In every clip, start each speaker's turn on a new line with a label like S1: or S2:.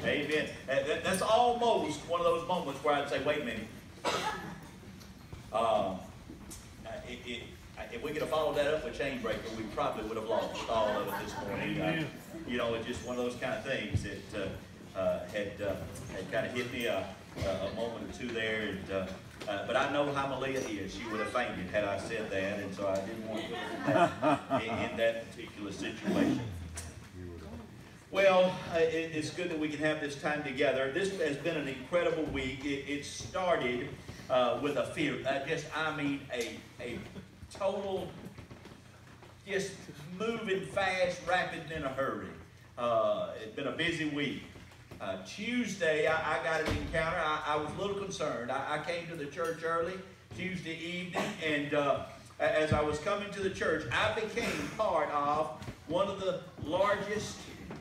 S1: Amen. That's almost one of those moments where I'd say, wait a minute. If we could have followed that up with Chain Breaker, we probably would have lost all of it this morning. You know, it's just one of those kind of things that had kind of hit me a moment or two there. And, but I know how Malia is. She would have fainted had I said that, and so I didn't want to put her in that particular situation. Well, it's good that we can have this time together. This has been an incredible week. It started with a fear. I mean, a total, just moving fast, rapid, and in a hurry. It's been a busy week. Tuesday, I got an encounter. I was a little concerned. I came to the church early Tuesday evening, and as I was coming to the church, I became part of one of the largest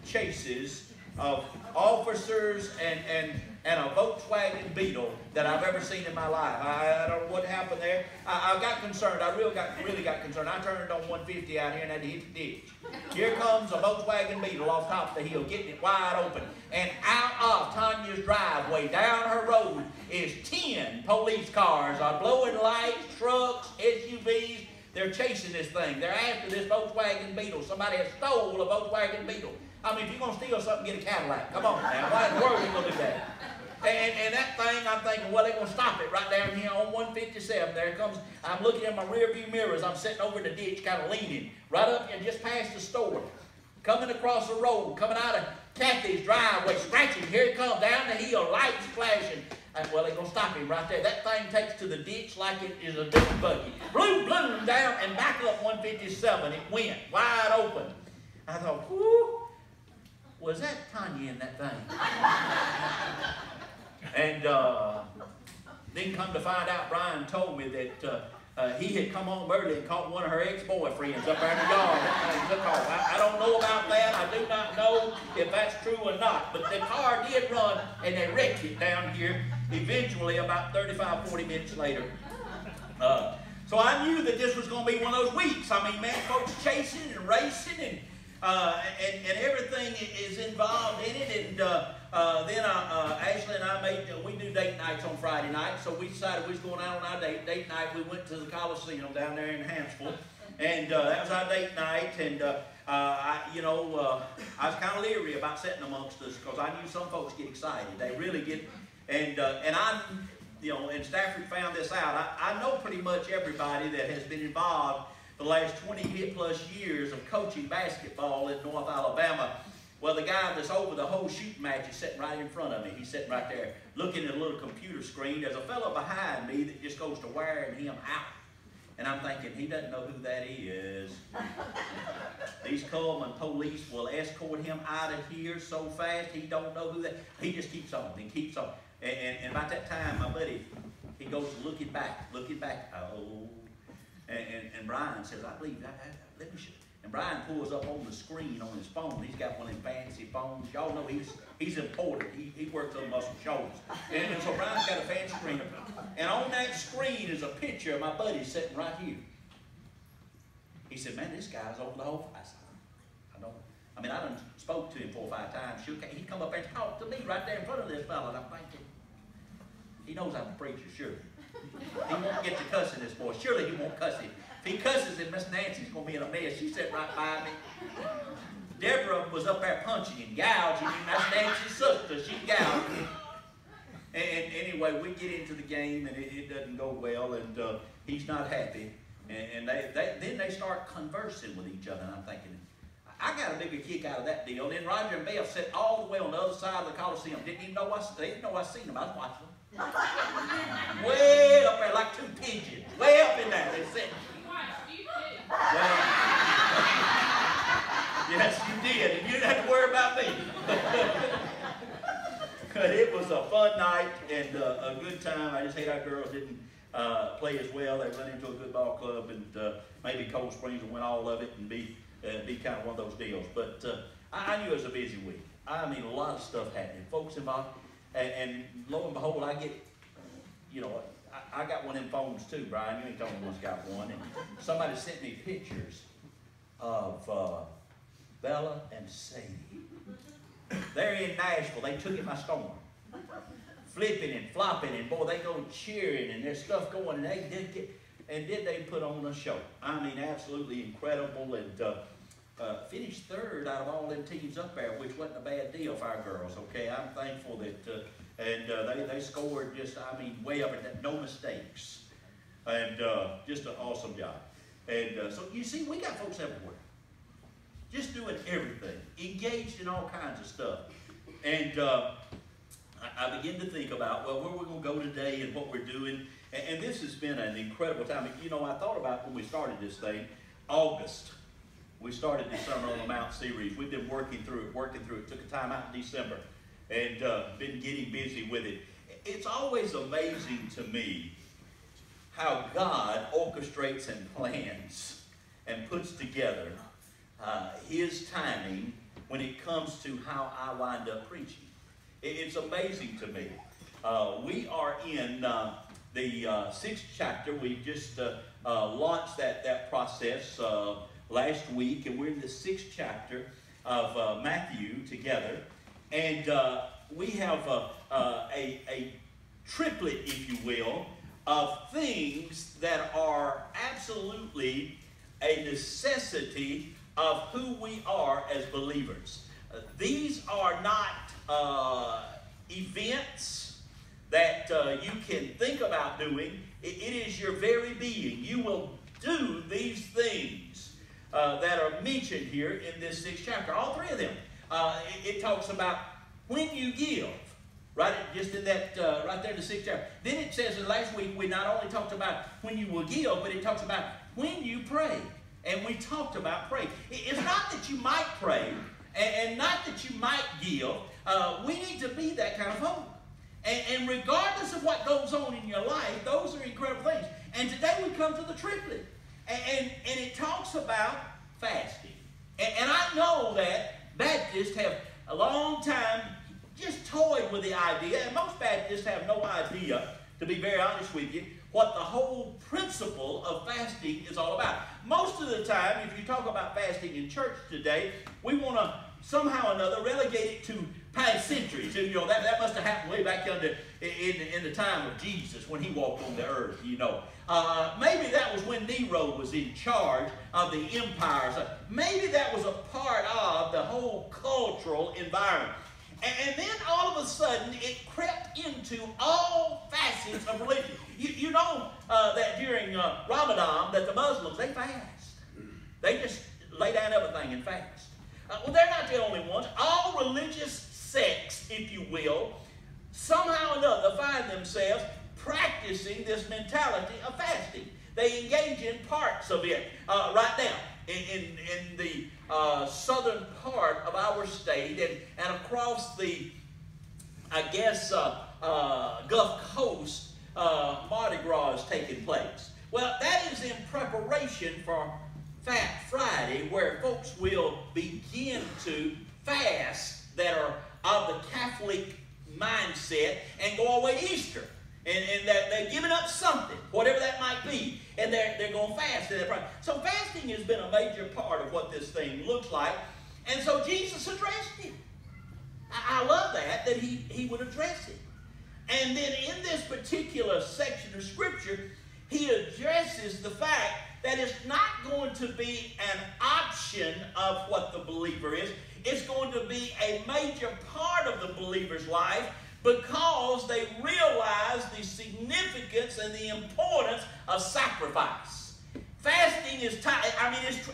S1: chases of officers and a Volkswagen Beetle that I've ever seen in my life. I don't know what happened there. I got concerned. I really got concerned. I turned on 150 out here and had to hit the ditch. Here comes a Volkswagen Beetle off top of the hill, getting it wide open. And out of Tanya's driveway, down her road, is 10 police cars, blowing lights, trucks, SUVs. They're chasing this thing. They're after this Volkswagen Beetle. Somebody has stole a Volkswagen Beetle. I mean, if you're going to steal something, get a Cadillac. Come on now. Why in the world are you going to do that? And that thing, I'm thinking, well, they're going to stop it right down here on 157. There it comes. I'm looking in my rear view mirrors. I'm sitting over in the ditch, kind of leaning, right up here, just past the store. Coming across the road, coming out of Kathy's driveway, scratching. Here it comes, down the hill, lights flashing. Well, they're going to stop him right there. That thing takes to the ditch like it is a dirt buggy. Bloom, bloom, down, and back up 157. It went wide open. I thought, whoo, was that Tanya in that thing? And then come to find out, Brian told me that he had come home early and caught one of her ex-boyfriends up there in the yard. I don't know about that. I do not know if that's true or not. But the car did run, and they wrecked it down here eventually about 35, 40 minutes later. So I knew that this was going to be one of those weeks. I mean, man, folks chasing and racing and everything is involved in it. And then Ashley and I we do date nights on Friday night, so we decided we was going out on our date night. We went to the Coliseum down there in Hampshire, and that was our date night. And I was kind of leery about sitting amongst us because I knew some folks get excited. They really get, and Stafford found this out. I know pretty much everybody that has been involved the last 20 plus years of coaching basketball in North Alabama. Well, the guy that's over the whole shooting match is sitting right in front of me. He's sitting right there looking at a little computer screen. There's a fellow behind me that just goes to wearing him out. And I'm thinking, he doesn't know who that is. These Coleman police will escort him out of here so fast, he don't know who that is. He just keeps on and keeps on. And about that time, my buddy, he goes looking back. Oh. And Brian says, I believe, let me show you. And Brian pulls up on the screen on his phone. He's got one of them fancy phones. Y'all know he's important. He works on muscle shoulders. And so Brian's got a fancy screen. And on that screen is a picture of my buddy sitting right here. He said, man, this guy's over the whole. I said, I done spoke to him 4 or 5 times. He'd come up there and talk to me right there in front of this fella. And I'm thinking, he knows I'm a preacher, sure. He won't get to cussing this boy. Surely he won't cuss him. If he cusses him, Miss Nancy's going to be in a mess. She's sitting right by me. Deborah was up there punching and gouging him. That's Nancy's sister. She gouged him. And anyway, we get into the game, and it doesn't go well, and he's not happy. And then they start conversing with each other, and I'm thinking, I got a bigger kick out of that deal. And then Roger and Beth sat all the way on the other side of the Coliseum. They didn't know I seen them. I was watching them. Way up there, like 2 pigeons. Way up in there, they sitting. Well, yes, you did, and you didn't have to worry about me. But it was a fun night and a good time. I just hate our girls didn't play as well. They run into a good ball club, and maybe Cold Springs will win all of it and be kind of one of those deals. But I knew it was a busy week. I mean, a lot of stuff happening. Folks involved. And lo and behold, I get, I got one of them phones too, Brian. You ain't the only one's got one. And somebody sent me pictures of Bella and Sadie. They're in Nashville. They took it by storm. Flipping and flopping, and boy, they go cheering, and there's stuff going, and they put on a show. I mean, absolutely incredible, and finished third out of all them teams up there, which wasn't a bad deal for our girls. Okay, I'm thankful that they scored just, I mean, way up at that, no mistakes, and just an awesome job. And so you see, we got folks everywhere, just doing everything, engaged in all kinds of stuff, and I begin to think about, well, where we're going to go today and what we're doing. And this has been an incredible time. You know, I thought about when we started this thing, August. We started this Sermon on the Mount series. We've been working through it. Took a time out in December and been getting busy with it. It's always amazing to me how God orchestrates and plans and puts together His timing when it comes to how I wind up preaching. It's amazing to me. We are in the 6th chapter. We just launched that process last week, and we're in the 6th chapter of Matthew together. And we have a triplet, if you will, of things that are absolutely a necessity of who we are as believers. These are not events that you can think about doing. It is your very being. You will do these things that are mentioned here in this 6th chapter. All three of them. It talks about when you give. Right, just in that, right there in the 6th chapter. Then it says, and last week we not only talked about when you will give, but it talks about when you pray. And we talked about pray. It's not that you might pray, and not that you might give. We need to be that kind of folk. And regardless of what goes on in your life, those are incredible things. And today we come to the triplet. And it talks about fasting. And I know that Baptists have a long time just toyed with the idea, and most Baptists have no idea, to be very honest with you, what the whole principle of fasting is all about. Most of the time, if you talk about fasting in church today, we want to somehow or another relegate it to past centuries. You know, that must have happened way back in the time of Jesus when he walked on the earth, you know. Maybe that was when Nero was in charge of the empires. Maybe that was a part of the whole cultural environment. And then all of a sudden, it crept into all facets of religion. You know that during Ramadan, that the Muslims, they fast. They just lay down everything and fast. Well, they're not the only ones. All religious sects, if you will, somehow or another find themselves practicing this mentality of fasting. They engage in parts of it right now. In the southern part of our state and across the, I guess, Gulf Coast, Mardi Gras is taking place. Well, that is in preparation for Fat Friday, where folks will begin to fast that are of the Catholic mindset and go away to Easter. And they're giving up something, whatever that might be, and they're going to fast. So fasting has been a major part of what this thing looks like, and so Jesus addressed it. I love that he would address it. And then in this particular section of Scripture, he addresses the fact that it's not going to be an option of what the believer is. It's going to be a major part of the believer's life, because they realize the significance and the importance of sacrifice. Fasting is tied,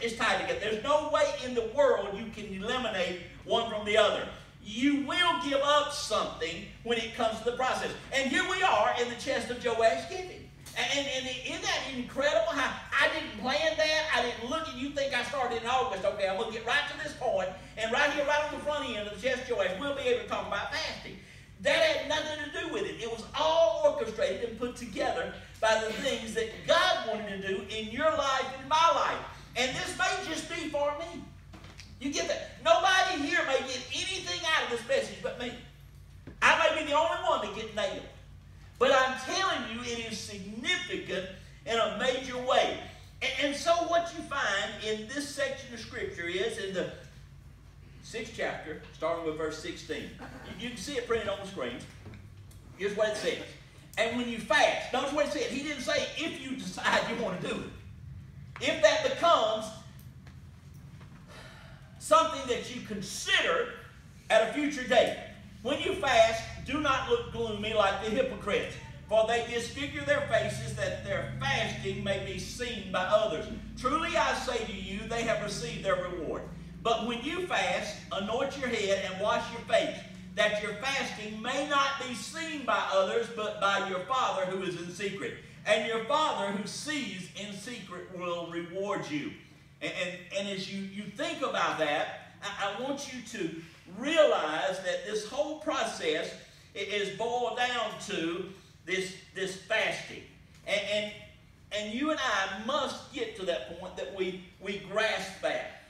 S1: it's tied together. There's no way in the world you can eliminate one from the other. You will give up something when it comes to the process. And here we are in the chest of Joash giving. And isn't that incredible how I didn't plan that? I didn't look at you think I started in August. Okay, I'm going to get right to this point, and right here, right on the front end of the chest of Joash, we'll be able to talk about fasting. That had nothing to do with it. It was all orchestrated and put together by the things that God wanted to do in your life and my life. And this may just be for me. You get that? Nobody here may get anything out of this message but me. I may be the only one that gets nailed. But I'm telling you, it is significant in a major way. And so what you find in this section of Scripture is, in the 6th chapter, starting with verse 16. You can see it printed on the screen. Here's what it says. And when you fast, notice what it said. He didn't say if you decide you want to do it. If that becomes something that you consider at a future date. When you fast, do not look gloomy like the hypocrites, for they disfigure their faces that their fasting may be seen by others. Truly I say to you, they have received their reward. But when you fast, anoint your head and wash your face, that your fasting may not be seen by others, but by your Father who is in secret. And your Father who sees in secret will reward you. And as you think about that, I want you to realize that this whole process is boiled down to this fasting. And you and I must get to that point that we grasp that.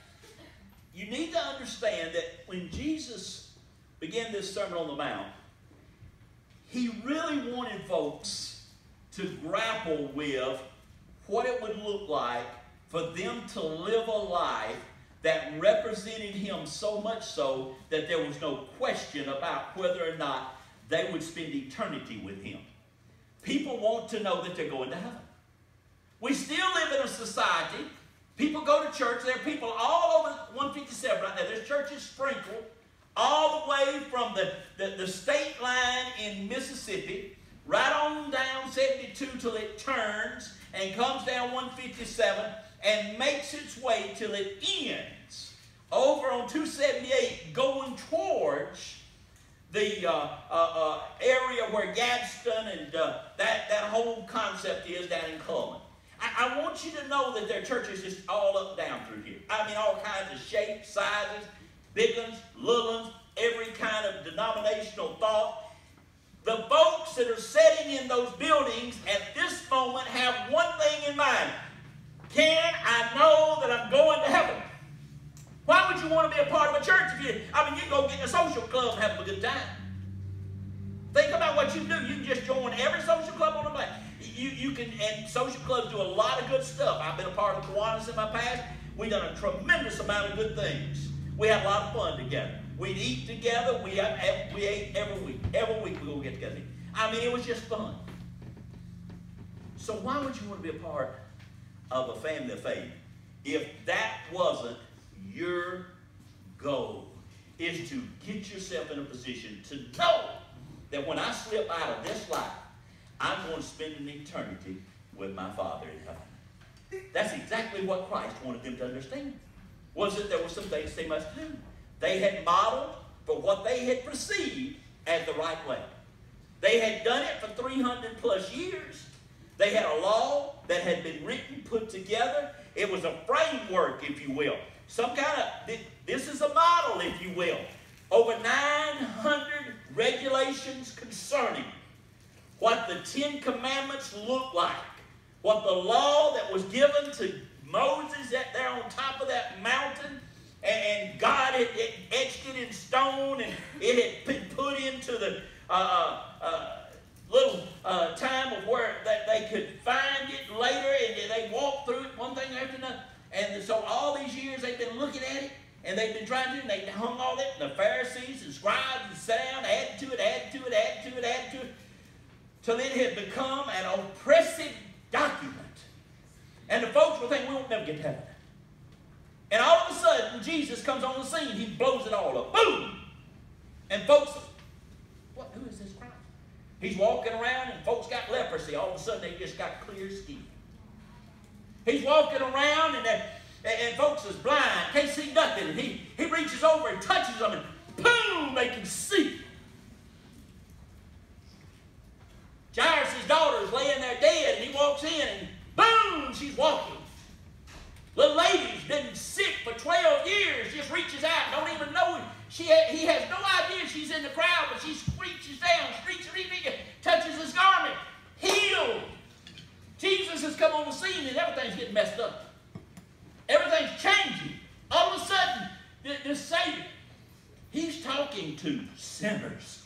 S1: You need to understand that when Jesus began this Sermon on the Mount, he really wanted folks to grapple with what it would look like for them to live a life that represented him so much so that there was no question about whether or not they would spend eternity with him. People want to know that they're going to heaven. We still live in a society. People go to church. There are people all over 157 right now. There's churches sprinkled all the way from the state line in Mississippi right on down 72 till it turns and comes down 157 and makes its way till it ends over on 278 going towards the area where Gadsden and that whole concept is down in Coleman. I want you to know that there are churches just all up and down through here. I mean, all kinds of shapes, sizes, big ones, little ones, every kind of denominational thought. The folks that are sitting in those buildings at this moment have one thing in mind. Can I know that I'm going to heaven? Why would you want to be a part of a church if you go get in a social club and have a good time? Think about what you do. You can just join every social club on the planet. You can, and social clubs do a lot of good stuff. I've been a part of Kiwanis in my past. We've done a tremendous amount of good things. We have a lot of fun together. We'd eat together. We ate every week. Every week we go get together. I mean, it was just fun. So why would you want to be a part of a family of faith if that wasn't your goal? Is to get yourself in a position to know that when I slip out of this life, I'm going to spend an eternity with my Father in heaven. That's exactly what Christ wanted them to understand. Was that there were some things they must do. They had modeled for what they had perceived as the right way. They had done it for 300 plus years. They had a law that had been written, put together. It was a framework, if you will. Some kind of, this is a model, if you will. Over 900 regulations concerning what the 10 Commandments look like. What the law that was given to Moses there on top of that mountain, and God had etched it in stone, and it had been put into the little time of where that they could find it later, and they walked through it one thing after another. And so all these years they've been looking at it, and they've been trying to, and they hung all that, and the Pharisees and scribes and sat down, added to it, added to it, added to it, added to it, till it had become an oppressive document. And the folks will think, we won't never get to heaven. And all of a sudden, Jesus comes on the scene. He blows it all up. Boom! And folks, who is this Christ? He's walking around, and folks got leprosy. All of a sudden, they just got clear skin. He's walking around, and folks is blind, can't see nothing. And he reaches over and touches them, and boom, they can see. Jairus' daughter is laying there dead, and he walks in, and boom, she's walking. Little lady's been sick for 12 years, just reaches out, don't even know him. He has no idea she's in the crowd, but she reaches down, touches his garment, healed. Jesus has come on the scene, and everything's getting messed up. Everything's changing. All of a sudden, this Savior, he's talking to sinners.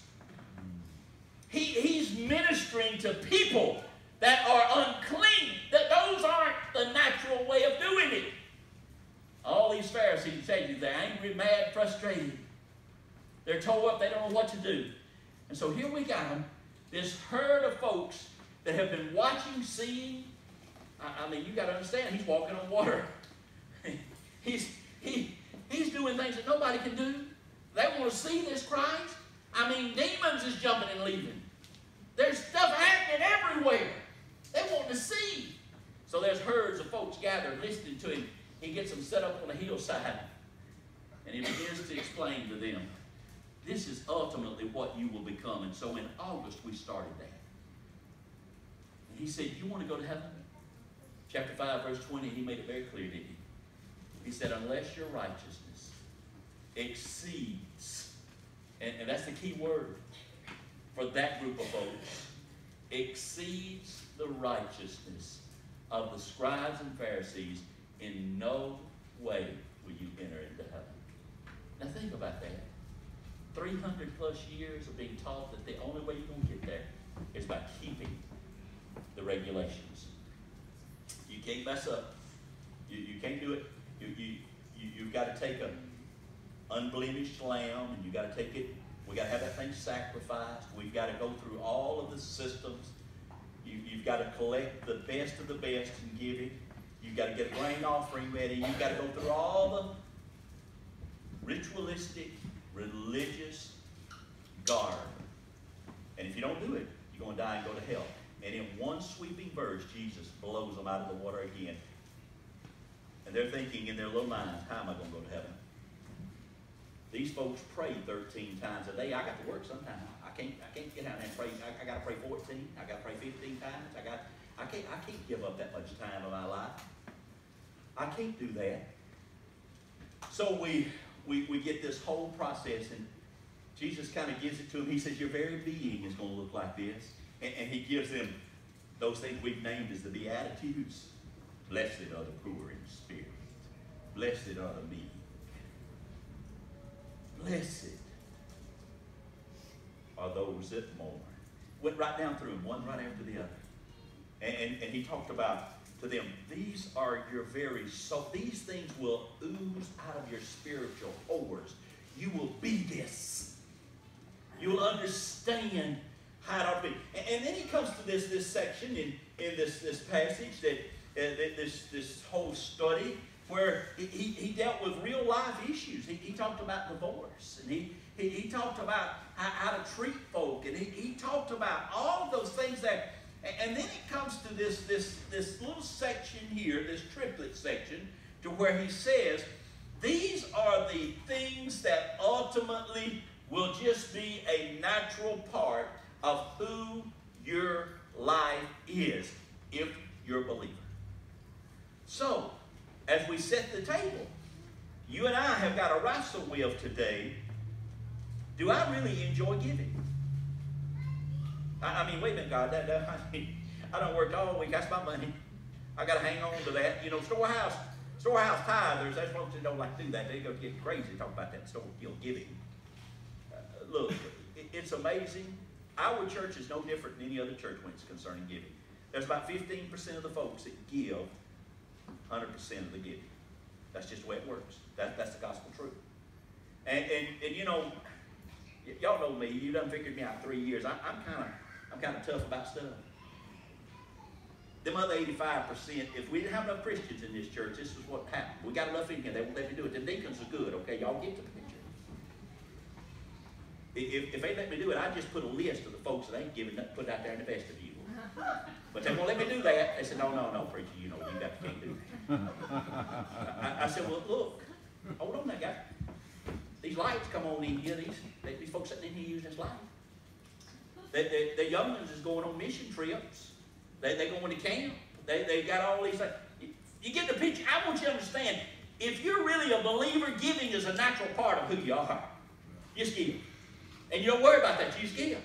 S1: He's ministering to people that are unclean. That those aren't the natural way of doing it. All these Pharisees and Sadducees, they're angry, mad, frustrated. They're tore up, they don't know what to do. And so here we got them, this herd of folks that have been watching, seeing. I mean, you got to understand, he's walking on water. He's doing things that nobody can do. They want to see this Christ. I mean, demons is jumping and leaving. There's stuff happening everywhere. They want to see. So there's herds of folks gathered listening to him. He gets them set up on a hillside. And he begins to explain to them, this is ultimately what you will become. And so in August, we started that. And he said, you want to go to heaven? Chapter 5, verse 20, he made it very clear, didn't he? He said, unless your righteousness exceeds, and that's the key word for that group of folks, exceeds the righteousness of the scribes and Pharisees, in no way will you enter into heaven. Now think about that. 300 plus years of being taught that the only way you're going to get there is by keeping the regulations. You can't mess up. You can't do it. You've got to take an unblemished lamb, and you've got to take it. We've got to have that thing sacrificed. We've got to go through all of the systems. You've got to collect the best of the best and give it. You've got to get a grain offering ready. You've got to go through all the ritualistic, religious garb. And if you don't do it, you're going to die and go to hell. And in one sweeping verse, Jesus blows them out of the water again. And they're thinking in their little minds, how am I going to go to heaven? These folks pray 13 times a day. I got to work sometime. I can't get out there and pray. I got to pray 14. I got to pray 15 times. I can't give up that much time of my life. I can't do that. So we get this whole process, and Jesus kind of gives it to them. He says, your very being is going to look like this. And he gives them those things we've named as the Beatitudes. Blessed are the poor in spirit. Blessed are the meek. Blessed are those that mourn. Went right down through them, one right after the other. And he talked about to them, these are your very soul. These things will ooze out of your spiritual ores. You will be this. You will understand how it ought to be. And then he comes to this section in this passage, this whole study, where he dealt with real life issues. He talked about divorce, and he talked about how to treat folk, and he talked about all of those things that. And then it comes to this little section here, this triplet section, to where he says, these are the things that ultimately will just be a natural part of who your life is, if you're a believer. So, as we set the table, you and I have got to wrestle with today, do I really enjoy giving? I mean, wait a minute, God, I don't work all week, that's my money. I got to hang on to that. You know, storehouse tithers, there's folks that don't like to do that. They go get crazy talk about that giving. Look, it's amazing. Our church is no different than any other church when it's concerning giving. There's about 15% of the folks that give 100% of the giving. That's just the way it works. That's the gospel truth. And you know, y'all know me. You done figured me out 3 years. I'm kind of tough about stuff. Them other 85%, if we didn't have enough Christians in this church, this is what happened. We got enough in here. They won't let me do it. The deacons are good, okay? Y'all get to the picture. If they let me do it, I just put a list of the folks that ain't giving nothing, put it out there in the vestibule. But they won't let me do that. They said, no, preacher, you know, you can't do that. I said, well, look, hold on now, guys. These lights come on in here. These folks sitting in here using this light. The young ones is going on mission trips. They going to camp. They got all these things. You get the picture. I want you to understand, if you're really a believer, giving is a natural part of who you are. Just give. And you don't worry about that. You just give.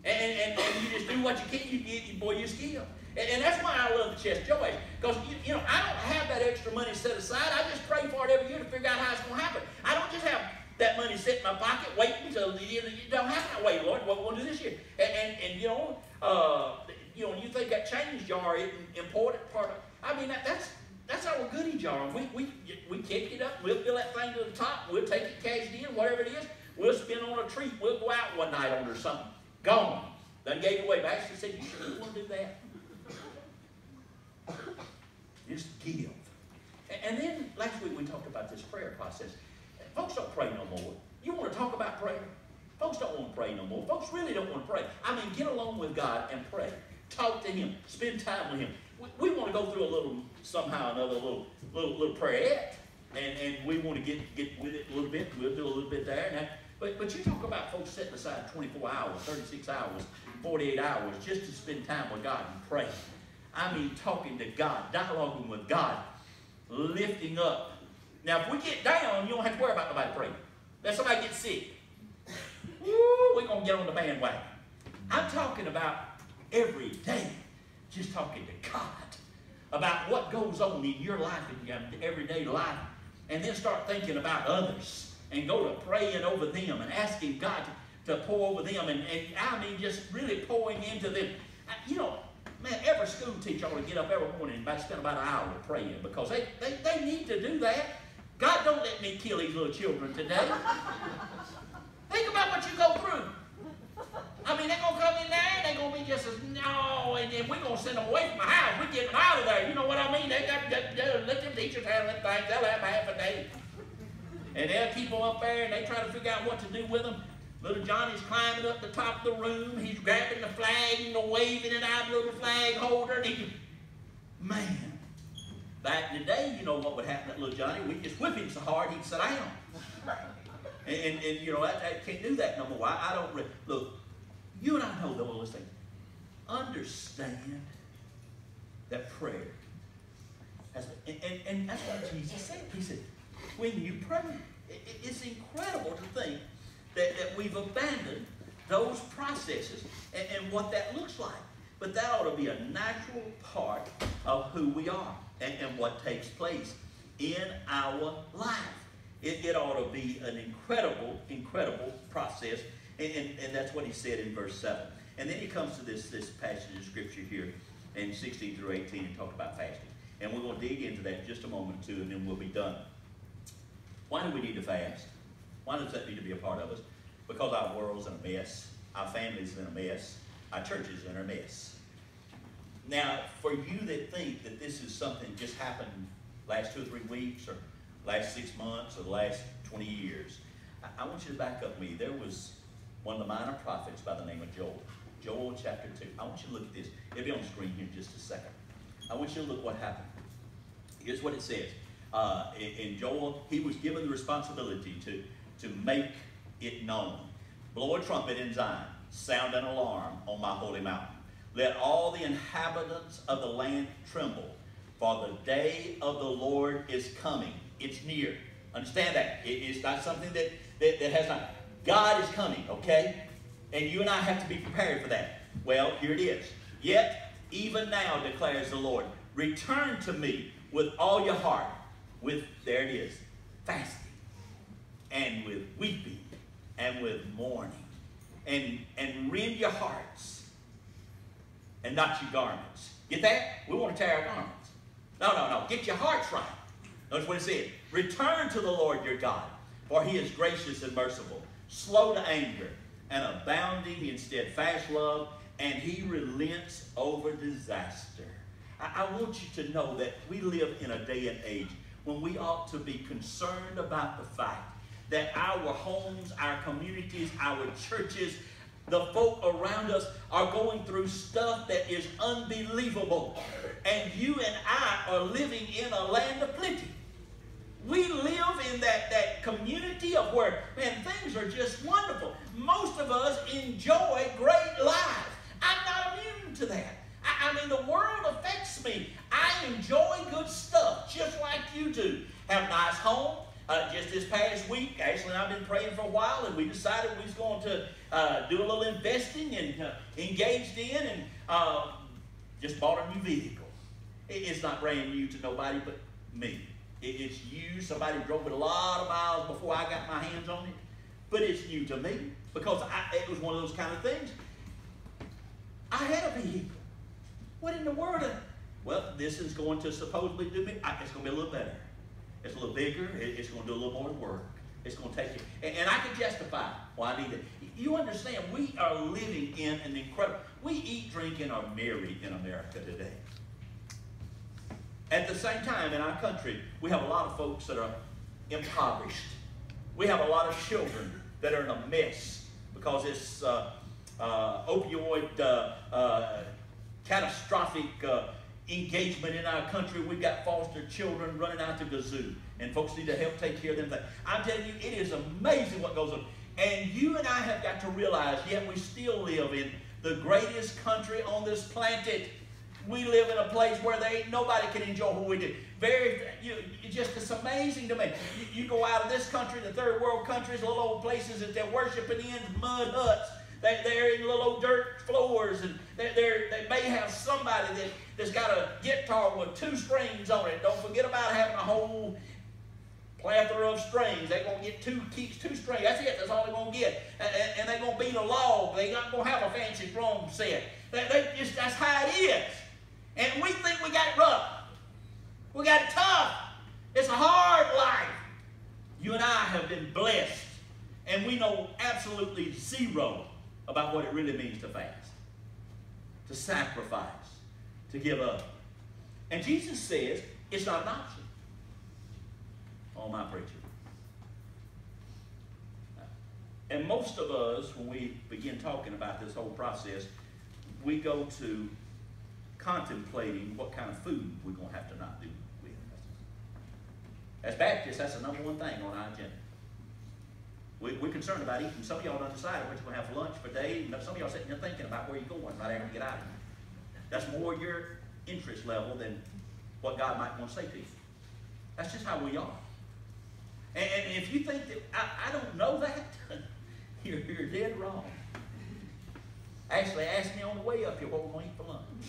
S1: And you just do what you can. You just give. And that's why I love the chest joy. Because, you know, I don't have that extra money set aside. I just pray for it every year to figure out how it's going to happen. I don't just have that money sit in my pocket waiting until you don't have that way, Lord. What we're going to do this year. And you know, you think that change jar is an important part of, I mean, That's our goodie jar. We kick it up, we'll fill that thing to the top, we'll take it cashed in, whatever it is, we'll spin on a treat, we'll go out one night on or something. Gone. Done gave it away. But Ashley said, you sure you want to do that? Just give. And then last week we talked about this prayer process. Folks don't pray no more. You want to talk about prayer? Folks don't want to pray no more. Folks really don't want to pray. I mean, get along with God and pray. Talk to Him. Spend time with Him. We want to go through a little, somehow another little prayerette, and we want to get with it a little bit. We'll do a little bit there. Now, but you talk about folks setting aside 24 hours, 36 hours, 48 hours just to spend time with God and pray. I mean, talking to God, dialoguing with God, lifting up. Now, if we get down, you don't have to worry about nobody praying. Let somebody get sick. Woo, we're going to get on the bandwagon. I'm talking about every day, just talking to God about what goes on in your life, in your everyday life, and then start thinking about others and go to praying over them and asking God to pour over them, and I mean just really pouring into them. You know, man, every school teacher ought to get up every morning and spend about an hour praying, because they need to do that. God, don't let me kill these little children today. Think about what you go through. I mean, they're going to come in there and they're going to be just as, no, and then we're going to send them away from the house. We're getting them out of there. You know what I mean? They got let them teachers handle them things. They'll have half a day. And they'll keep them up there and they try to figure out what to do with them. Little Johnny's climbing up the top of the room. He's grabbing the flag and waving it out, little flag holder. And man, back in the day, you know what would happen to little Johnny? We'd just whip him so hard he'd sit down. And you know, I can't do that no more. I don't, look, you and I know though, listen, understand that prayer has, and that's what Jesus said. He said, when you pray, it's incredible to think that we've abandoned those processes and what that looks like. But that ought to be a natural part of who we are and what takes place in our life. It ought to be an incredible, incredible process. And that's what he said in verse 7. And then he comes to this passage of Scripture here in 16 through 18 and talk about fasting. And we're going to dig into that in just a moment or two, and then we'll be done. Why do we need to fast? Why does that need to be a part of us? Because our world's in a mess. Our family's in a mess. Our church is in a mess. Now, for you that think that this is something just happened last 2 or 3 weeks, or last 6 months, or the last 20 years, I want you to back up me. There was one of the minor prophets by the name of Joel. Joel chapter 2. I want you to look at this. It'll be on the screen here in just a second. I want you to look what happened. Here's what it says. In Joel, he was given the responsibility to make it known. Blow a trumpet in Zion. Sound an alarm on my holy mountain. Let all the inhabitants of the land tremble, for the day of the Lord is coming. It's near. Understand that. It's not something that has not. God is coming, okay? And you and I have to be prepared for that. Well, here it is. Yet, even now, declares the Lord, return to me with all your heart, with, there it is, fasting, and with weeping, and with mourning, and rend your hearts, and not your garments. Get that? We want to tear our garments. No. Get your hearts right. Notice what it said. Return to the Lord your God, for he is gracious and merciful, slow to anger, and abounding in steadfast love, and he relents over disaster. I want you to know that we live in a day and age when we ought to be concerned about the fact that our homes, our communities, our churches, the folk around us are going through stuff that is unbelievable. And you and I are living in a land of plenty. We live in that community of where, man, things are just wonderful. Most of us enjoy great lives. I'm not immune to that. I mean, the world affects me. I enjoy good stuff, just like you do. Have a nice home. Just this past week, Ashley and I have been praying for a while, and we decided we was going to do a little investing and engaged in, and just bought a new vehicle. It's not brand new to nobody but me. It's used. Somebody drove it a lot of miles before I got my hands on it. But it's new to me because it was one of those kind of things. I had a vehicle. What in the world Well, this is going to supposedly do me, it's going to be a little better. It's a little bigger. It's going to do a little more work. It's going to take you. And I can justify why I need it. You understand, we are living in an incredible, we eat, drink, and are married in America today. At the same time, in our country, we have a lot of folks that are impoverished. We have a lot of children that are in a mess because it's opioid catastrophic engagement in our country. We've got foster children running out the gazoo, and folks need to help take care of them. I'm telling you, it is amazing what goes on. And you and I have got to realize, yet we still live in the greatest country on this planet. We live in a place where nobody can enjoy what we do. It's amazing to me. You go out of this country, the third world countries, little old places that they're worshiping in, mud huts. They're in little old dirt floors, and they may have somebody that's got a guitar with 2 strings on it. Don't forget about having a whole plethora of strings. They're going to get 2 strings. That's it. That's all they're going to get. And they're going to beat a log. They're not going to have a fancy drum set. That's how it is. And we think we got it rough. We got it tough. It's a hard life. You and I have been blessed, and we know absolutely zero about what it really means to fast, to sacrifice, to give up. And Jesus says it's not an option. Oh, my preacher. And most of us, when we begin talking about this whole process, we go to contemplating what kind of food we're going to have to not do with. As Baptists, that's the number one thing on our agenda. We're concerned about eating. Some of y'all don't decide what you're going to have for lunch for day. Some of y'all sitting there thinking about where you're going right after you get out of here. That's more your interest level than what God might want to say to you. That's just how we are. And if you think that I don't know that, you're dead wrong. Actually, ask me on the way up here what we're going to eat for lunch.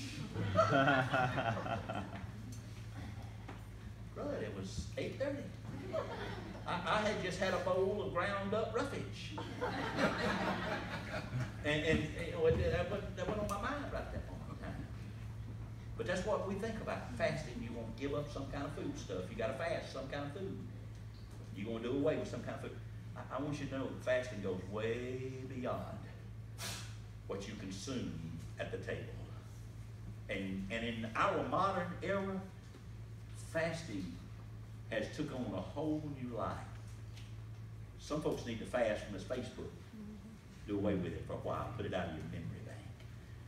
S1: Brother, it was 8:30. I had just had a bowl of ground up roughage. and that went on my mind right at that moment in time. But that's what we think about fasting. You want to give up some kind of food stuff. You got to fast some kind of food. You're going to do away with some kind of food. I want you to know that fasting goes way beyond what you consume at the table. And in our modern era, fasting has took on a whole new life. Some folks need to fast from this Facebook. Do away with it for a while. Put it out of your memory bank.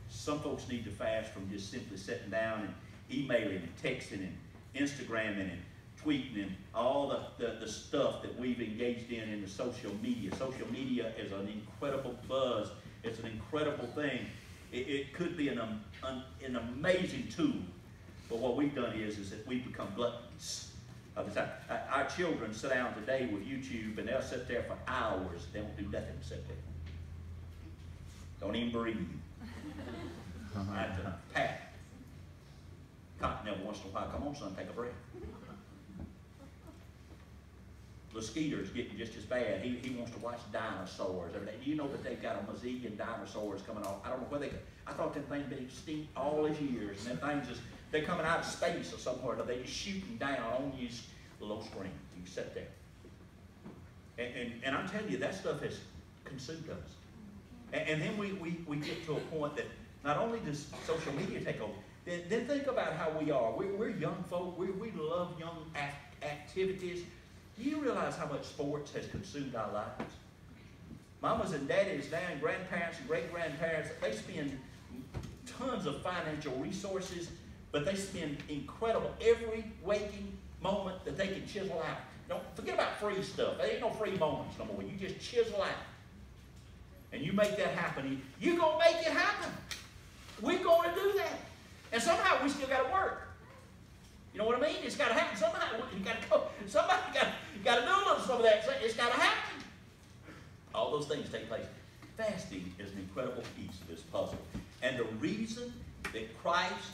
S1: Some folks need to fast from just simply sitting down and emailing and texting and Instagramming and tweeting and all the stuff that we've engaged in the social media. Social media is an incredible buzz. It's an incredible thing. It could be an amazing tool. But what we've done is that we've become gluttons of the time. Our children sit down today with YouTube, and they'll sit there for hours. They don't do nothing but sit there. Don't even breathe. I have to pat cotton every once in a while. Come on, son, take a breath. The Skeeter's getting just as bad. He wants to watch dinosaurs every day. You know that they've got a mazillion dinosaurs coming off. I don't know where I thought them things been extinct all these years, and them things they're coming out of space or somewhere. They're just shooting down on you little screen. You sit there. And I'm telling you, that stuff has consumed us. And then we get to a point that not only does social media take over, then think about how we are. We're young folk. We love young activities. Do you realize how much sports has consumed our lives? Mamas and daddies now, and grandparents and great-grandparents, they spend tons of financial resources, but they spend incredible every waking moment that they can chisel out. Don't forget about free stuff. There ain't no free moments no more. You just chisel out. And you make that happen. You're going to make it happen. We're going to do that. And somehow we still got to work. You know what I mean? It's got to happen. Somehow you got to go. Somebody got to do a little some of that. It's got to happen. All those things take place. Fasting is an incredible piece of this puzzle. And the reason that Christ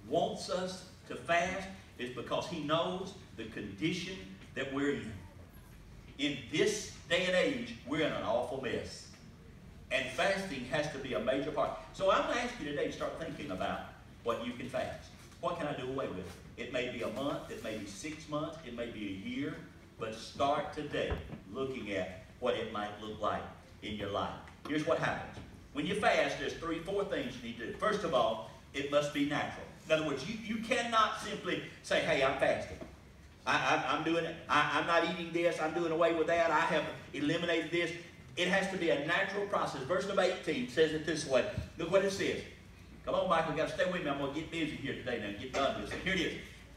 S1: wants us to fast is because he knows the condition that we're in. In this day and age, we're in an awful mess. And fasting has to be a major part. So I'm going to ask you today to start thinking about what you can fast. What can I do away with? It may be a month, it may be 6 months, it may be a year, but start today looking at what it might look like in your life. Here's what happens. When you fast, there's 4 things you need to do. First of all, it must be natural. In other words, you cannot simply say, hey, I'm fasting. I'm doing it. I'm not eating this. I'm doing away with that. I have eliminated this. It has to be a natural process. Verse number 18 says it this way. Look what it says. Come on, Michael. You've got to stay with me. I'm going to get busy here today now and get done with this. Here it is.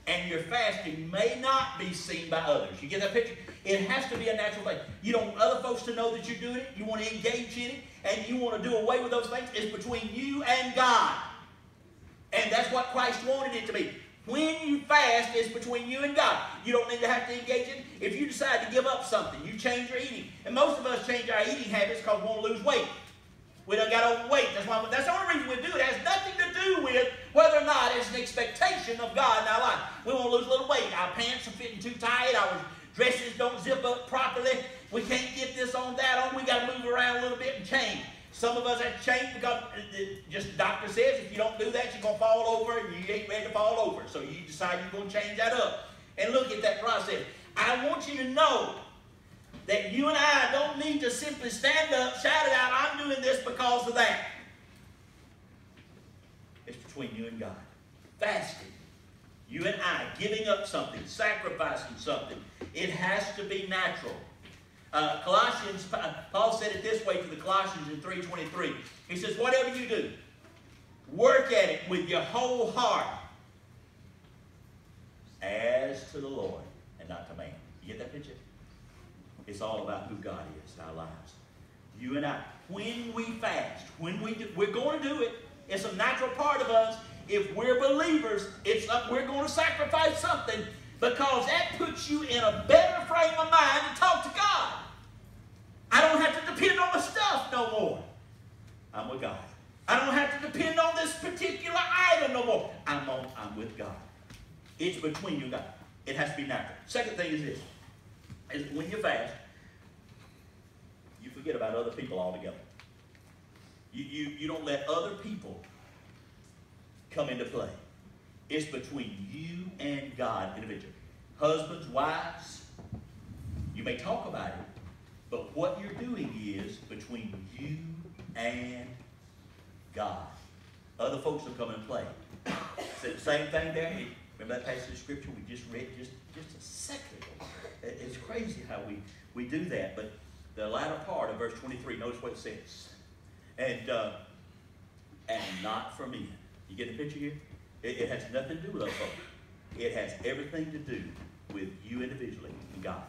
S1: And your fasting may not be seen by others. You get that picture? It has to be a natural thing. You don't want other folks to know that you're doing it. You want to engage in it. And you want to do away with those things. It's between you and God. And that's what Christ wanted it to be. When you fast, it's between you and God. You don't need to have to engage in it. If you decide to give up something, you change your eating. And most of us change our eating habits because we want to lose weight. We done got overweight. That's the only reason we do it. It has nothing to do with whether or not it's an expectation of God in our life. We want to lose a little weight. Our pants are fitting too tight. Our dresses don't zip up properly. We can't get this on, that on. We got to move around a little bit and change. Some of us have changed because just the doctor says if you don't do that, you're going to fall over and you ain't ready to fall over. So you decide you're going to change that up. And look at that process. I want you to know that you and I don't need to simply stand up, shout it out, I'm doing this because of that. It's between you and God. Fasting. You and I giving up something, sacrificing something. It has to be natural. Colossians, Paul said it this way to the Colossians in 3:23. He says, whatever you do, work at it with your whole heart as to the Lord and not to man. You get that picture? It's all about who God is in our lives. You and I, when we fast, when we do, we're going to do it. It's a natural part of us. If we're believers, we're going to sacrifice something because that puts you in a better frame of mind to talk to God. I don't have to depend on the stuff no more. I'm with God. I don't have to depend on this particular item no more. I'm with God. It's between you and God. It has to be natural. Second thing is this. Is when you fast, you forget about other people altogether. You don't let other people come into play. It's between you and God individually. Husbands, wives, you may talk about it, but what you're doing is between you and God. Other folks will come and play. It's the same thing there. Remember that passage of scripture we just read just a second ago? It's crazy how we do that. But the latter part of verse 23, notice what it says. And not for men. You get the picture here? It has nothing to do with us folks. It has everything to do with you individually and God.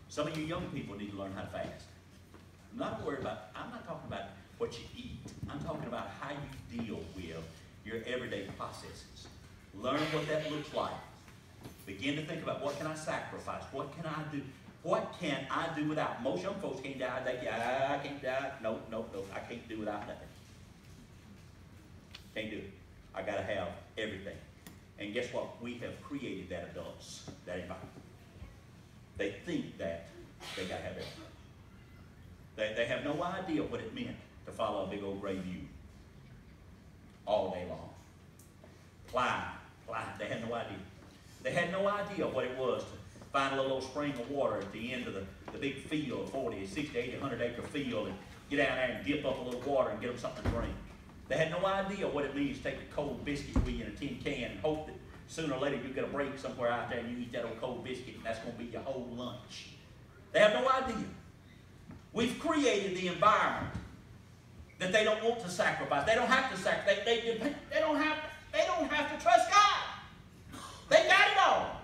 S1: Some of you young people need to learn how to fast. I'm not talking about what you eat. I'm talking about how you deal with your everyday processes. Learn what that looks like. Begin to think about what can I sacrifice? What can I do? What can I do without? Most young folks can't die. I can't die. No. I can't do without nothing. Can't do it. I got to have everything. And guess what? We have created that adults, that environment. They think that they got to have everything. They have no idea what it meant to follow a big old gray view all day long. Climb. They had no idea. They had no idea what it was to find a little spring of water at the end of the big field, 40, 60, 80, 100 acre field, and get down there and dip up a little water and get them something to drink. They had no idea what it means to take a cold biscuit with you in a tin can and hope that sooner or later you get a break somewhere out there and you eat that old cold biscuit and that's going to be your whole lunch. They have no idea. We've created the environment that they don't want to sacrifice. They don't have to sacrifice. They don't have to trust God. They got it all.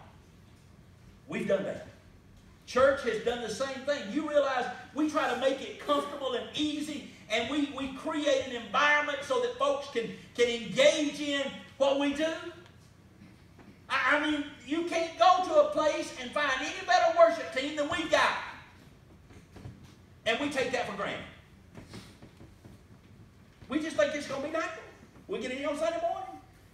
S1: We've done that. Church has done the same thing. You realize we try to make it comfortable and easy, and we create an environment so that folks can engage in what we do. I mean, you can't go to a place and find any better worship team than we've got. And we take that for granted. We just think it's going to be natural. We get in here on Sunday morning.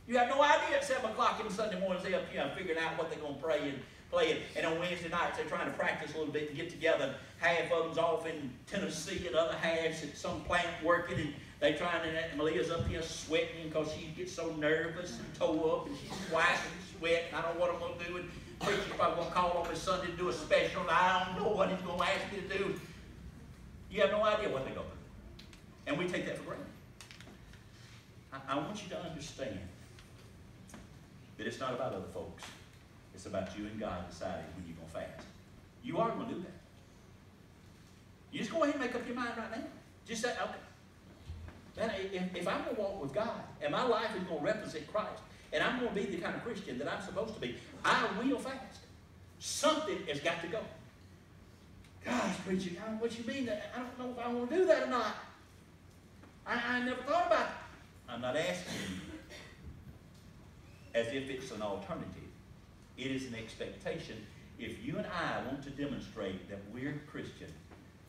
S1: You have no idea at 7 o'clock on Sunday morning they're up here and figuring out what they're going to pray and playing. And on Wednesday nights, they're trying to practice a little bit and get together. Half of them's off in Tennessee and other half's at some plant working. And they trying to, and Malia's up here sweating because she gets so nervous and tore up and she's twice and sweating. I don't know what I'm going to do. And preacher's probably going to call on me Sunday to do a special. And I don't know what he's going to ask me to do. You have no idea what they're going to do. And we take that for granted. I want you to understand that it's not about other folks. It's about you and God deciding when you're going to fast. You are going to do that. You just go ahead and make up your mind right now. Just say, okay, man, if I'm going to walk with God and my life is going to represent Christ and I'm going to be the kind of Christian that I'm supposed to be, I will fast. Something has got to go. Gosh, preacher, what you mean? I don't know if I want to do that or not. I never thought about it. I'm not asking you as if it's an alternative. It is an expectation. If you and I want to demonstrate that we're Christian,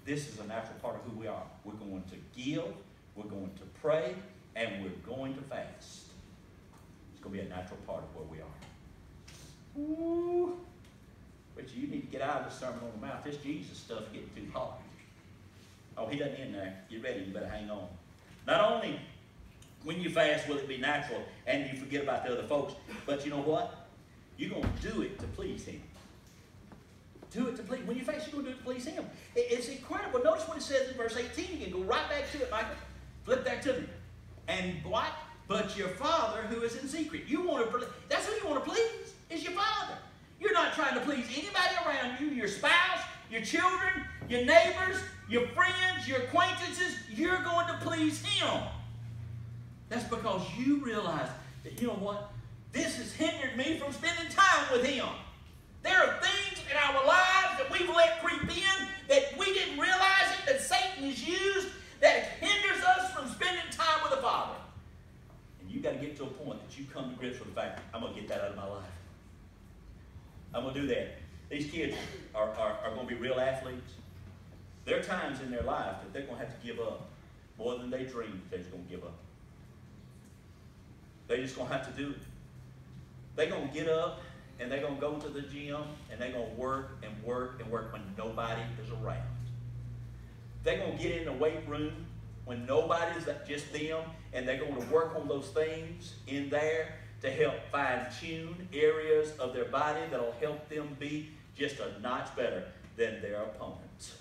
S1: this is a natural part of who we are. We're going to give, we're going to pray, and we're going to fast. It's going to be a natural part of where we are. Ooh. But you need to get out of the Sermon on the Mount. This Jesus stuff is getting too hard. Oh, he doesn't end there. Get ready. You better hang on. Not only when you fast will it be natural and you forget about the other folks, but you know what? You're going to do it to please him. Do it to please. When you fast, you're going to do it to please him. It's incredible. Notice what it says in verse 18. You can go right back to it, Michael. Flip that to me. And what? But your Father who is in secret. You want to. That's who you want to please. Is your Father. You're not trying to please anybody around you. Your spouse, your children, your neighbors, your friends, your acquaintances. You're going to please him. That's because you realize that, you know what? This has hindered me from spending time with him. There are things in our lives that we've let creep in that we didn't realize it, that Satan has used, that hinders us from spending time with the Father. And you've got to get to a point that you come to grips with the fact, I'm going to get that out of my life. I'm going to do that. These kids are going to be real athletes. There are times in their life that they're going to have to give up more than they dreamed they're going to give up. They're just going to have to do it. They're going to get up and they're going to go to the gym and they're going to work and work and work when nobody is around. They're going to get in the weight room when nobody's just them, and they're going to work on those things in there to help fine-tune areas of their body that will help them be just a notch better than their opponents.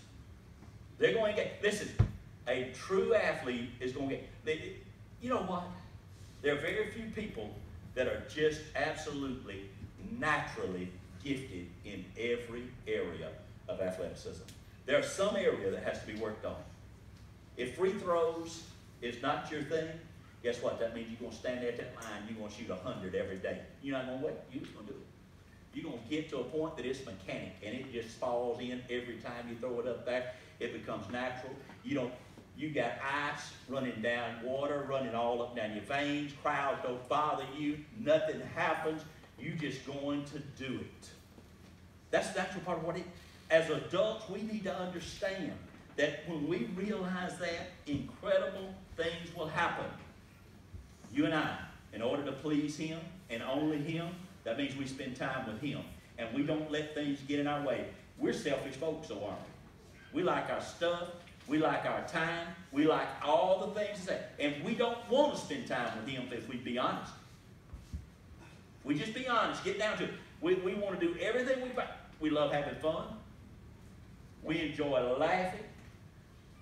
S1: They're going to get, listen, a true athlete is going to get, you know what? There are very few people that are just absolutely, naturally gifted in every area of athleticism. There's some area that has to be worked on. If free throws is not your thing, guess what? That means you're going to stand there at that line, you're going to shoot 100 every day. You're not going to wait. You're just going to do it. You're going to get to a point that it's mechanic, and it just falls in every time you throw it up there. It becomes natural. You got ice running down, water running all up down your veins. Crowds don't bother you. Nothing happens. You're just going to do it. That's the natural part of what it is. As adults, we need to understand that when we realize that, incredible things will happen. You and I, in order to please him and only him, that means we spend time with him. And we don't let things get in our way. We're selfish folks, so aren't we? We like our stuff. We like our time. We like all the things that. And we don't want to spend time with him if we be honest. We just be honest. Get down to it. We want to do everything we love having fun. We enjoy laughing.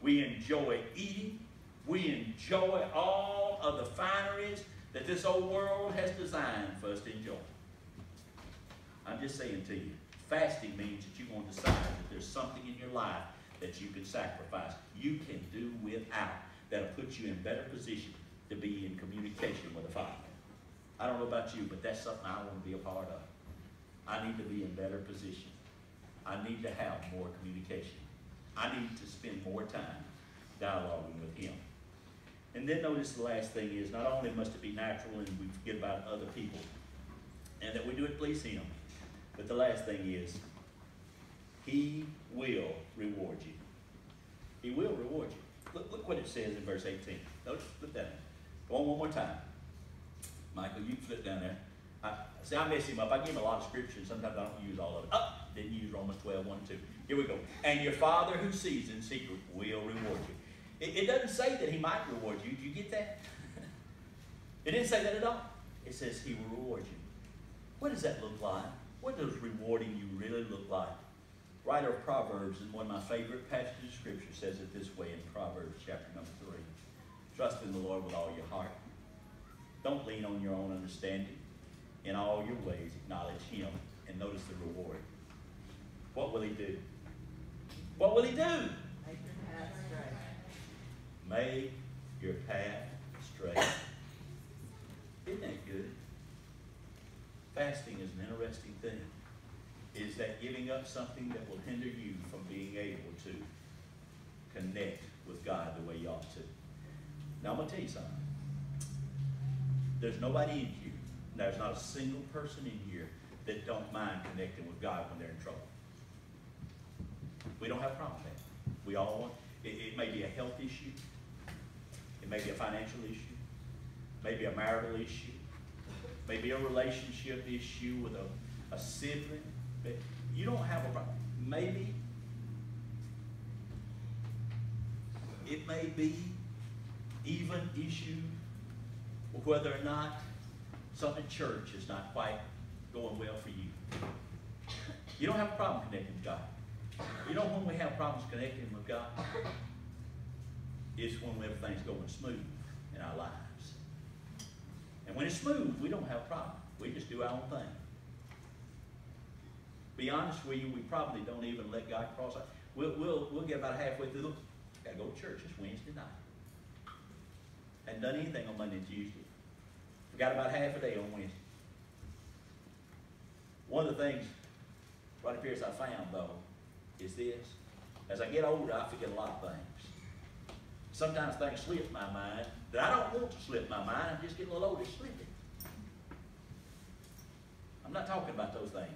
S1: We enjoy eating. We enjoy all of the fineries that this old world has designed for us to enjoy. I'm just saying to you, fasting means that you're going to decide that there's something in your life that you can sacrifice, you can do without, that'll put you in better position to be in communication with the Father. I don't know about you, but that's something I want to be a part of. I need to be in better position. I need to have more communication. I need to spend more time dialoguing with him. And then notice the last thing is, not only must it be natural and we forget about other people, and that we do it to please him, but the last thing is, he will reward you. He will reward you. Look what it says in verse 18. Notice, flip that. Go on one more time. Michael, you flip down there. See, I mess him up. I give him a lot of scripture, and sometimes I don't use all of it. Didn't use Romans 12, 1 and 2. Here we go. And your Father who sees in secret will reward you. It doesn't say that he might reward you. Do you get that? It didn't say that at all. It says he will reward you. What does that look like? What does rewarding you really look like? Writer of Proverbs, in one of my favorite passages of Scripture, says it this way in Proverbs chapter number 3. Trust in the Lord with all your heart. Don't lean on your own understanding. In all your ways acknowledge him. And notice the reward. What will he do? What will he do?
S2: Make your path straight.
S1: Make your path straight. Isn't that good? Fasting is an interesting thing. Is that giving up something that will hinder you from being able to connect with God the way you ought to. Now I'm going to tell you something. There's nobody in here, there's not a single person in here that don't mind connecting with God when they're in trouble. We don't have a problem with that. We all want, it may be a health issue. It may be a financial issue. Maybe a marital issue. Maybe a relationship issue with a sibling. You don't have a problem. Maybe it may be even issue with whether or not something in church is not quite going well for you. You don't have a problem connecting with God. You know when we have problems connecting with God? It's when everything's going smooth in our lives. And when it's smooth, we don't have a problem. We just do our own thing. Be honest with you, we probably don't even let God cross our. We'll get about halfway through. Got to go to church. It's Wednesday night. Hadn't done anything on Monday and Tuesday. Forgot about half a day on Wednesday. One of the things, right up here, as I found though, is this: as I get older, I forget a lot of things. Sometimes things slip my mind that I don't want to slip my mind. I'm just getting a little older, slipping. I'm not talking about those things.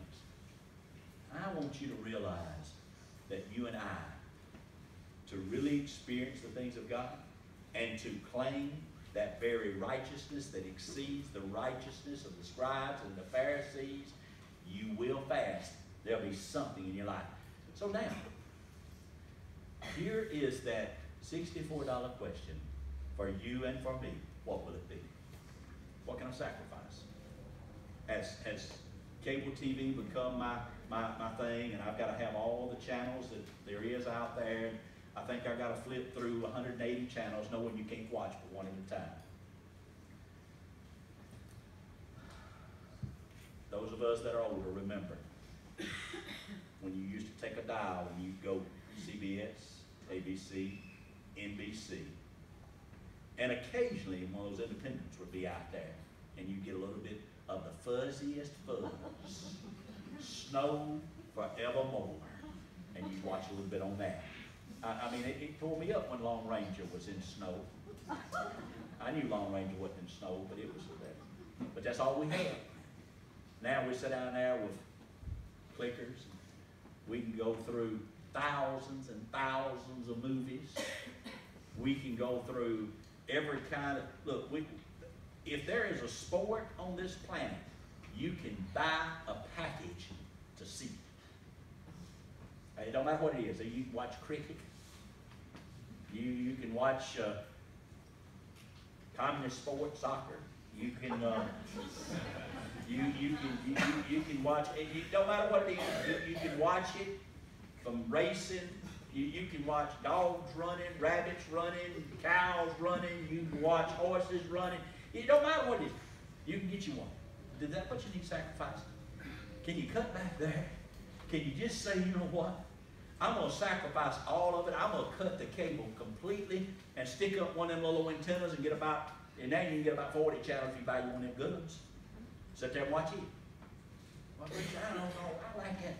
S1: I want you to realize that you and I, to really experience the things of God and to claim that very righteousness that exceeds the righteousness of the scribes and the Pharisees, you will fast. There'll be something in your life. So now, here is that $64 question for you and for me. What will it be? What can I sacrifice? Has cable TV become my thing, and I've got to have all the channels that there is out there? I think I've got to flip through 180 channels knowing you can't watch but one at a time. Those of us that are older remember when you used to take a dial and you'd go CBS, ABC, NBC, and occasionally one of those independents would be out there and you get a little bit of the fuzziest fuzz. Snow Forevermore. And you'd watch a little bit on that. I mean, it tore me up when Lone Ranger was in snow. I knew Lone Ranger wasn't in snow, but it was there. But that's all we had. Now we sit down there with clickers. We can go through thousands and thousands of movies. We can go through every kind of, look, if there is a sport on this planet, you can buy a package to see it. It don't matter what it is. You can watch cricket. You can watch communist sport, soccer. You can you can watch it. It don't matter what it is. You can watch it from racing. You can watch dogs running, rabbits running, cows running. You can watch horses running. It don't matter what it is. You can get you one. Did that what you need sacrifice? Can you cut back there? Can you just say, you know what? I'm going to sacrifice all of it. I'm going to cut the cable completely and stick up one of them little antennas and get about, and now you can get about 40 channels if you buy you one of them good ones. Sit there and watch it. Well, I don't know. I like it.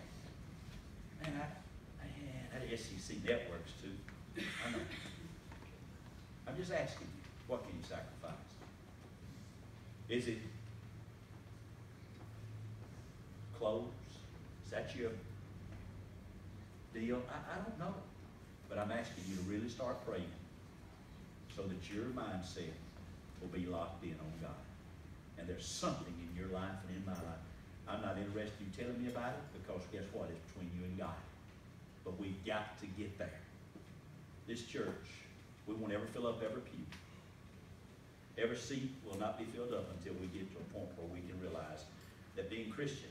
S1: Man, that SEC networks too. I know. I'm just asking you, what can you sacrifice? Is it clothes? Is that your deal? I don't know. But I'm asking you to really start praying so that your mindset will be locked in on God. And there's something in your life and in my life. I'm not interested in you telling me about it, because guess what? It's between you and God. But we've got to get there. This church, we won't ever fill up every pew. Every seat will not be filled up until we get to a point where we can realize that being Christian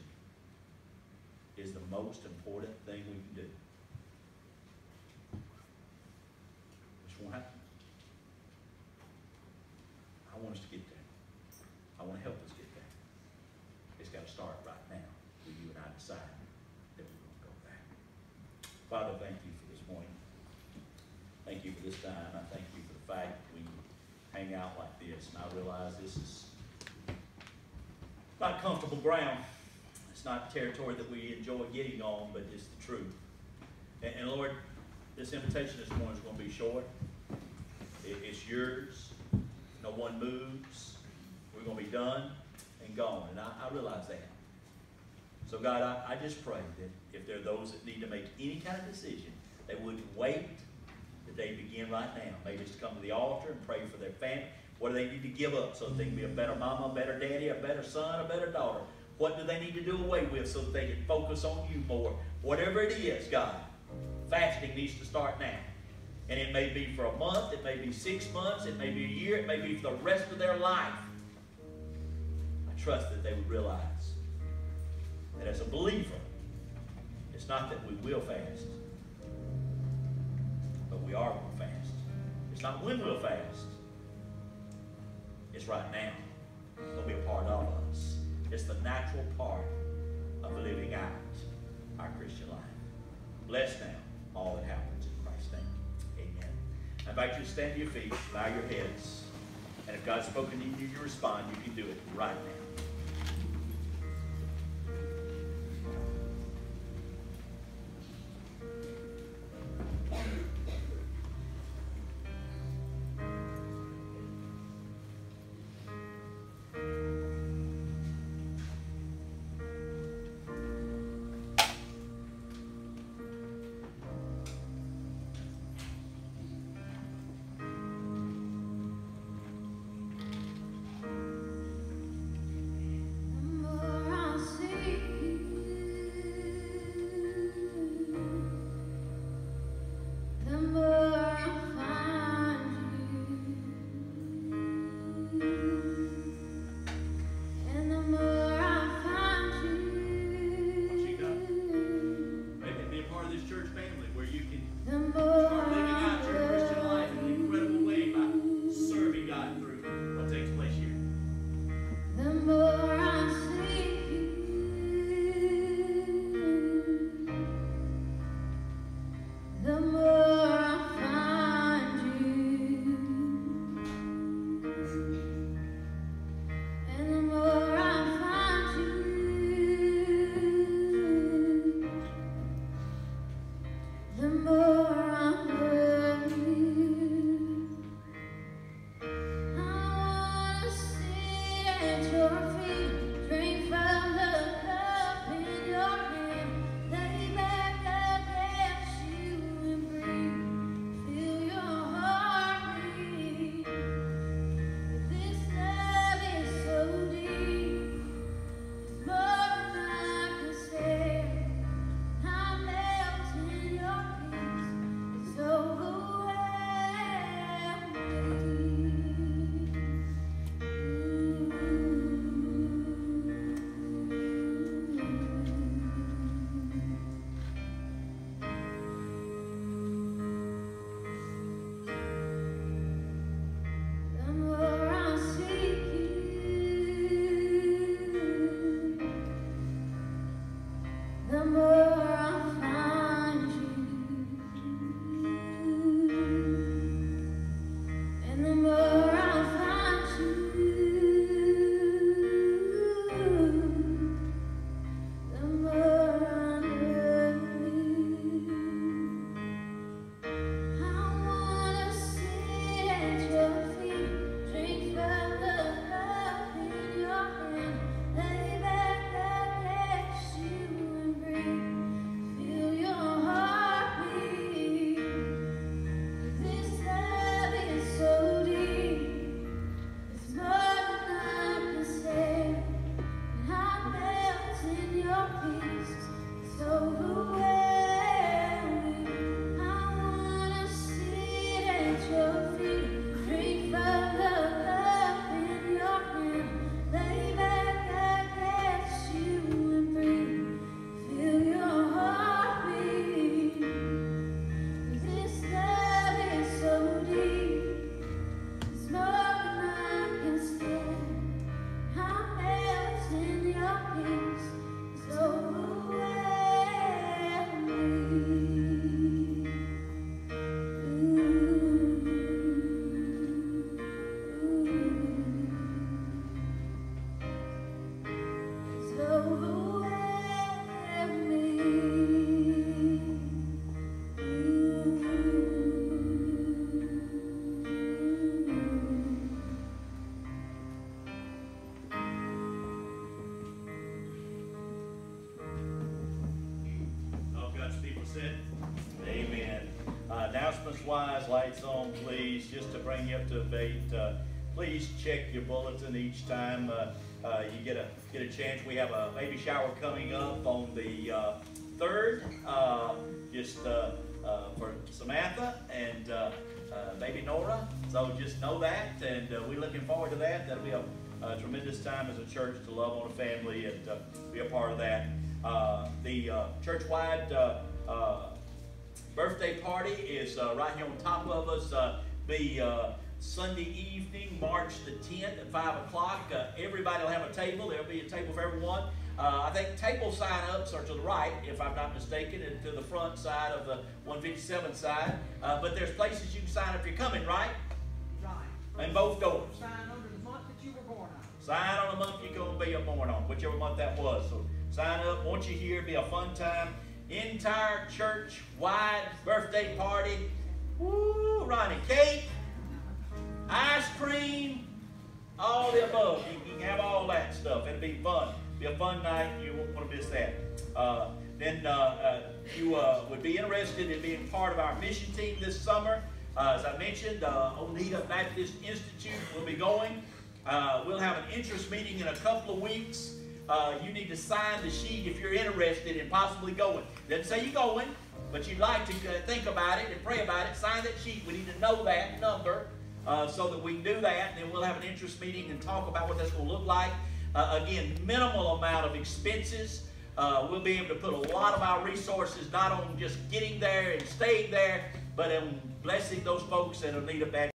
S1: is the most important thing we can do. Which won't happen. I want us to get there. I want to help us get there. It's got to start right now with you and I decide that we're going to go there. Father, thank you for this morning. Thank you for this time. I thank you for the fact that we hang out like this. And I realize this is not comfortable ground. It's not territory that we enjoy getting on, but it's the truth. And Lord, this invitation this morning is going to be short. It's yours. No one moves. We're going to be done and gone. And I realize that. So God, I just pray that if there are those that need to make any kind of decision, they wouldn't wait, that they begin right now. Maybe just come to the altar and pray for their family. What do they need to give up so that they can be a better mama, a better daddy, a better son, a better daughter? What do they need to do away with so that they can focus on you more? Whatever it is, God, fasting needs to start now. And it may be for a month, it may be 6 months, it may be a year, it may be for the rest of their life. I trust that they would realize that as a believer, it's not that we will fast, but we are going to fast. It's not when we'll fast. It's right now. It'll be a part of us. It's the natural part of living out our Christian life. Bless now all that happens in Christ's name. Amen. I invite you to stand to your feet, bow your heads, and if God's spoken to you to respond, you can do it right now. church-wise, lights on, please, just to bring you up to date. Please check your bulletin each time you get a chance. We have a baby shower coming up on the 3rd, just for Samantha and baby Nora. So just know that, and we're looking forward to that. That'll be a tremendous time as a church to love on a family and be a part of that. The church-wide birthday party is right here on top of us. Be Sunday evening, March the 10th at 5 o'clock. Everybody will have a table. There'll be a table for everyone. I think table sign-ups are to the right, if I'm not mistaken, and to the front side of the 157 side. But there's places you can sign up if you're coming, right?
S2: Right.
S1: And both doors.
S2: Sign under the month that you were born on.
S1: Sign on the month you're going to be born on, whichever month that was. So sign up. Want you here. Be a fun time. Entire church-wide birthday party. Woo, Ronnie. Cake, ice cream, all the above. You can have all that stuff. It'll be fun. Be a fun night. You won't want to miss that. Then you would be interested in being part of our mission team this summer. As I mentioned, Oneida Baptist Institute will be going. We'll have an interest meeting in a couple of weeks. You need to sign the sheet if you're interested in possibly going. Doesn't say you're going, but you'd like to think about it and pray about it. Sign that sheet. We need to know that number so that we can do that. And then we'll have an interest meeting and talk about what that's going to look like. Again, minimal amount of expenses. We'll be able to put a lot of our resources not on just getting there and staying there, but in blessing those folks that need a baptism.